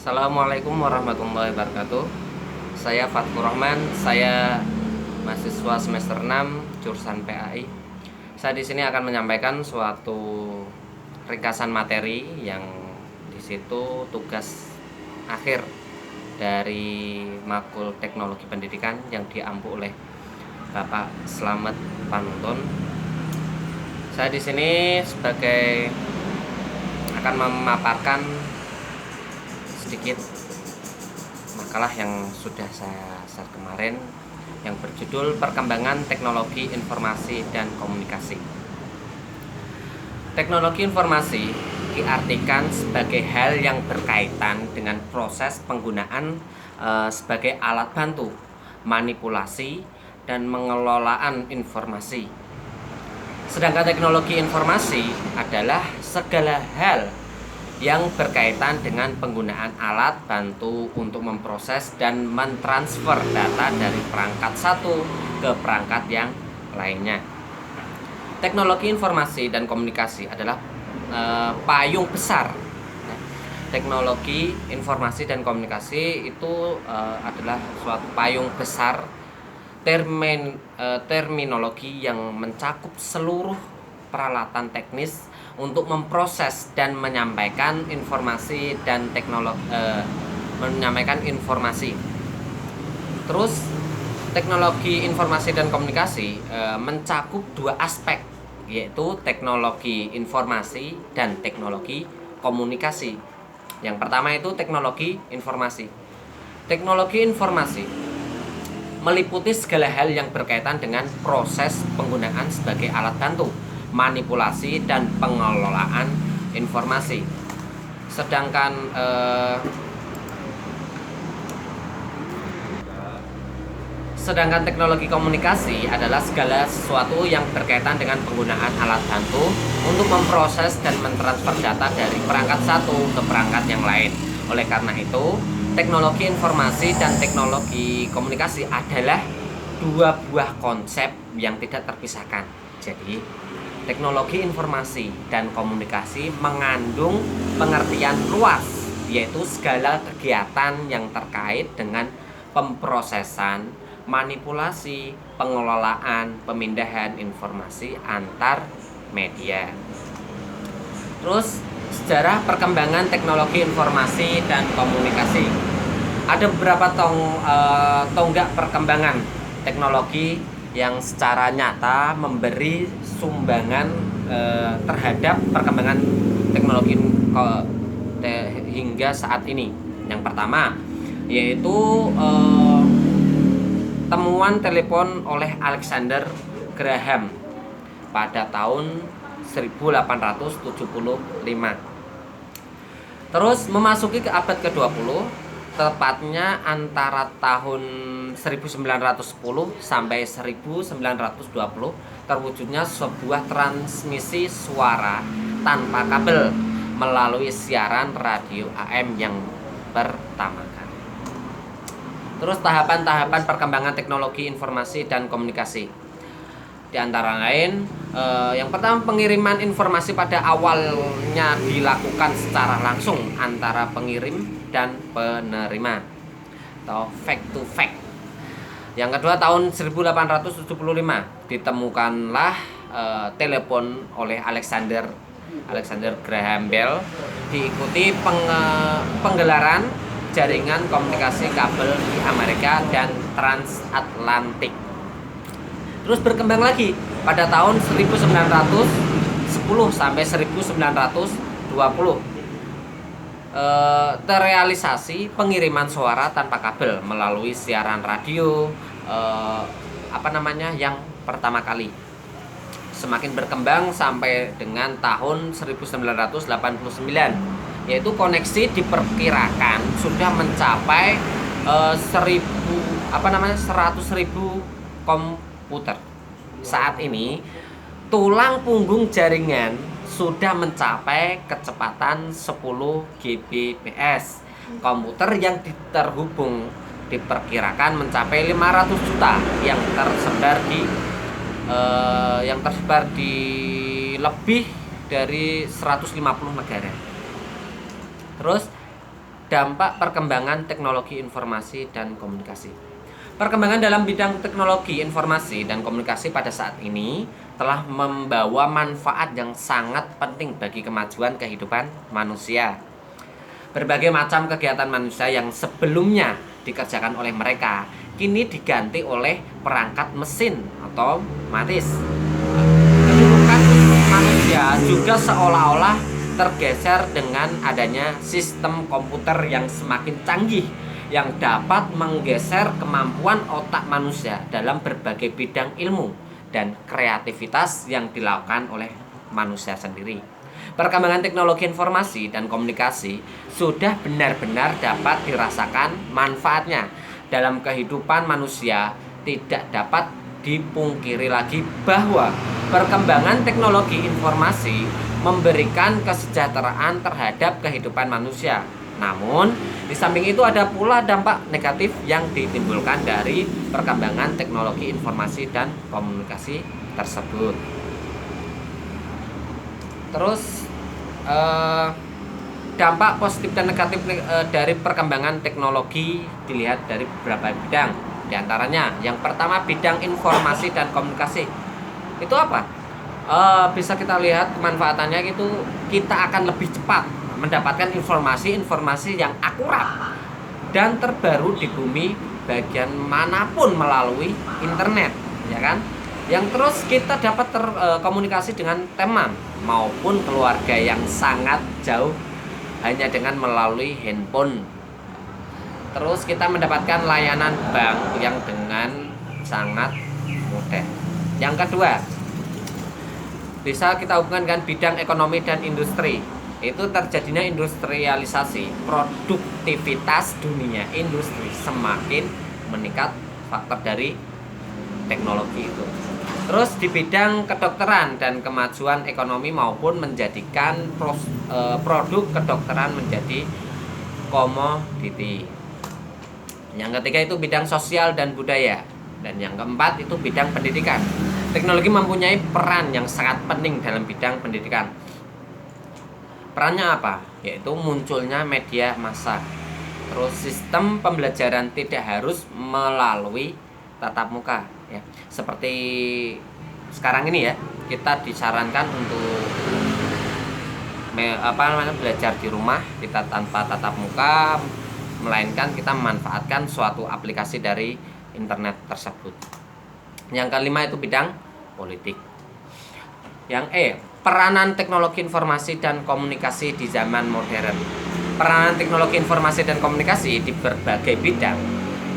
Assalamualaikum warahmatullahi wabarakatuh. Saya Fatkur Rahman, saya mahasiswa semester 6 jurusan PAI. Saya di sini akan menyampaikan suatu ringkasan materi yang di situ tugas akhir dari Makul Teknologi Pendidikan yang diampu oleh Bapak Slamet Panuntun. Saya di sini sebagai akan memaparkan sedikit makalah yang sudah saya share kemarin yang berjudul Perkembangan Teknologi Informasi dan Komunikasi. Teknologi informasi diartikan sebagai hal yang berkaitan dengan proses penggunaan sebagai alat bantu, manipulasi, dan pengelolaan informasi. Sedangkan teknologi informasi adalah segala hal yang berkaitan dengan penggunaan alat bantu untuk memproses dan mentransfer data dari perangkat satu ke perangkat yang lainnya. Teknologi informasi dan komunikasi adalah payung besar. Teknologi informasi dan komunikasi itu adalah suatu payung besar terminologi yang mencakup seluruh peralatan teknis untuk memproses dan menyampaikan informasi dan menyampaikan informasi. Terus teknologi informasi dan komunikasi mencakup dua aspek, yaitu teknologi informasi dan teknologi komunikasi. Yang pertama itu teknologi informasi. Teknologi informasi meliputi segala hal yang berkaitan dengan proses penggunaan sebagai alat bantu, manipulasi, dan pengelolaan informasi. Sedangkan teknologi komunikasi adalah segala sesuatu yang berkaitan dengan penggunaan alat bantu untuk memproses dan mentransfer data dari perangkat satu ke perangkat yang lain. Oleh karena itu, teknologi informasi dan teknologi komunikasi adalah dua buah konsep yang tidak terpisahkan. Jadi, teknologi informasi dan komunikasi mengandung pengertian luas, yaitu segala kegiatan yang terkait dengan pemrosesan, manipulasi, pengelolaan, pemindahan informasi antar media. Terus, sejarah perkembangan teknologi informasi dan komunikasi. Ada beberapa tonggak perkembangan teknologi yang secara nyata memberi sumbangan terhadap perkembangan teknologi hingga saat ini. Yang pertama yaitu temuan telepon oleh Alexander Graham pada tahun 1875. Terus memasuki ke abad ke-20, tepatnya antara tahun 1910 sampai 1920, terwujudnya sebuah transmisi suara tanpa kabel melalui siaran radio AM yang pertama kali. Terus tahapan-tahapan perkembangan teknologi informasi dan komunikasi. Di antara lain, yang pertama, pengiriman informasi pada awalnya dilakukan secara langsung antara pengirim dan penerima atau fact to fact. Yang kedua, tahun 1875 ditemukanlah telepon oleh Alexander Graham Bell, diikuti penggelaran jaringan komunikasi kabel di Amerika dan transatlantik. Terus berkembang lagi pada tahun 1910 sampai 1920 terrealisasi pengiriman suara tanpa kabel melalui siaran radio yang pertama kali. Semakin berkembang sampai dengan tahun 1989, yaitu koneksi diperkirakan sudah mencapai 100.000 komputer. Saat ini tulang punggung jaringan sudah mencapai kecepatan 10 Gbps. Komputer yang terhubung diperkirakan mencapai 500 juta yang tersebar di lebih dari 150 negara. Terus dampak perkembangan teknologi informasi dan komunikasi. Perkembangan dalam bidang teknologi informasi dan komunikasi pada saat ini telah membawa manfaat yang sangat penting bagi kemajuan kehidupan manusia. Berbagai macam kegiatan manusia yang sebelumnya dikerjakan oleh mereka kini diganti oleh perangkat mesin otomatis. Kedudukan manusia juga seolah-olah tergeser dengan adanya sistem komputer yang semakin canggih yang dapat menggeser kemampuan otak manusia dalam berbagai bidang ilmu dan kreativitas yang dilakukan oleh manusia sendiri. Perkembangan teknologi informasi dan komunikasi sudah benar-benar dapat dirasakan manfaatnya dalam kehidupan manusia. Tidak dapat dipungkiri lagi bahwa perkembangan teknologi informasi memberikan kesejahteraan terhadap kehidupan manusia. Namun, di samping itu ada pula dampak negatif yang ditimbulkan dari perkembangan teknologi informasi dan komunikasi tersebut. Terus dampak positif dan negatif dari perkembangan teknologi dilihat dari beberapa bidang. Di antaranya, yang pertama bidang informasi dan komunikasi. Itu apa? Bisa kita lihat kemanfaatannya itu kita akan lebih cepat mendapatkan informasi-informasi yang akurat dan terbaru di bumi bagian manapun melalui internet, ya kan? Yang terus kita dapat komunikasi dengan teman maupun keluarga yang sangat jauh hanya dengan melalui handphone. Terus kita mendapatkan layanan bank yang dengan sangat mudah. Yang kedua, bisa kita hubungkan dengan bidang ekonomi dan industri. Itu terjadinya industrialisasi, produktivitas dunia industri semakin meningkat faktor dari teknologi itu. Terus di bidang kedokteran dan kemajuan ekonomi maupun menjadikan produk kedokteran menjadi komoditi. Yang ketiga itu bidang sosial dan budaya. Dan yang keempat itu bidang pendidikan. Teknologi mempunyai peran yang sangat penting dalam bidang pendidikan. Perannya apa? Yaitu munculnya media massa. Terus sistem pembelajaran tidak harus melalui tatap muka, ya. Seperti sekarang ini ya, kita disarankan untuk belajar di rumah, kita tanpa tatap muka, melainkan kita memanfaatkan suatu aplikasi dari internet tersebut. Yang kelima itu bidang politik. Yang peranan teknologi informasi dan komunikasi di zaman modern. Peranan teknologi informasi dan komunikasi di berbagai bidang.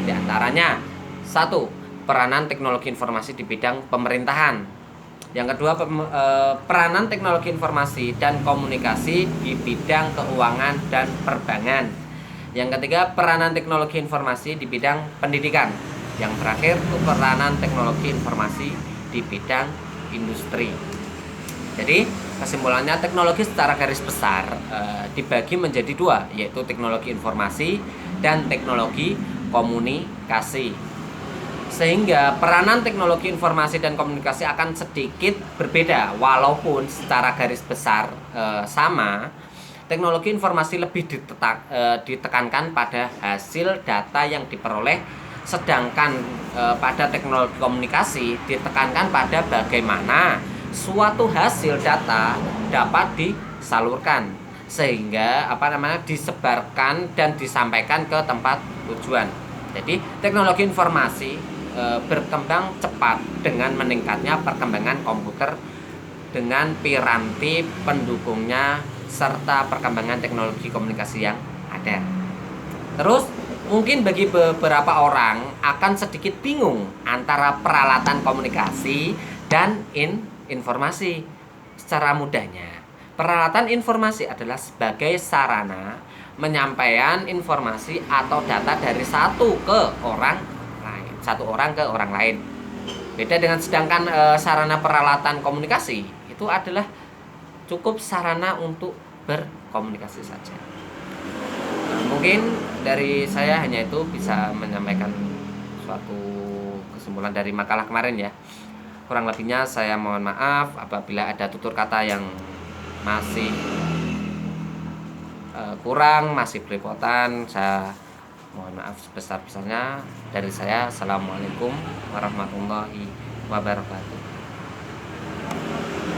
Di antaranya, 1. Peranan teknologi informasi di bidang pemerintahan. Yang kedua, peranan teknologi informasi dan komunikasi di bidang keuangan dan perbankan. Yang ketiga, peranan teknologi informasi di bidang pendidikan. Yang terakhir, itu peranan teknologi informasi di bidang industri. Jadi kesimpulannya, teknologi secara garis besar dibagi menjadi dua, yaitu teknologi informasi dan teknologi komunikasi. Sehingga peranan teknologi informasi dan komunikasi akan sedikit berbeda, walaupun secara garis besar sama. Teknologi informasi lebih ditekankan pada hasil data yang diperoleh, sedangkan pada teknologi komunikasi ditekankan pada bagaimana suatu hasil data dapat disalurkan sehingga disebarkan dan disampaikan ke tempat tujuan. Jadi teknologi informasi berkembang cepat dengan meningkatnya perkembangan komputer dengan piranti pendukungnya serta perkembangan teknologi komunikasi yang ada. Terus mungkin bagi beberapa orang akan sedikit bingung antara peralatan komunikasi dan informasi. Secara mudahnya, peralatan informasi adalah sebagai sarana menyampaikan informasi atau data dari satu orang ke orang lain. Beda dengan sedangkan sarana peralatan komunikasi itu adalah cukup sarana untuk berkomunikasi saja. Mungkin dari saya hanya itu bisa menyampaikan suatu kesimpulan dari makalah kemarin ya. Kurang lebihnya saya mohon maaf apabila ada tutur kata yang masih kurang, masih belepotan, saya mohon maaf sebesar-besarnya. Dari saya, assalamualaikum warahmatullahi wabarakatuh.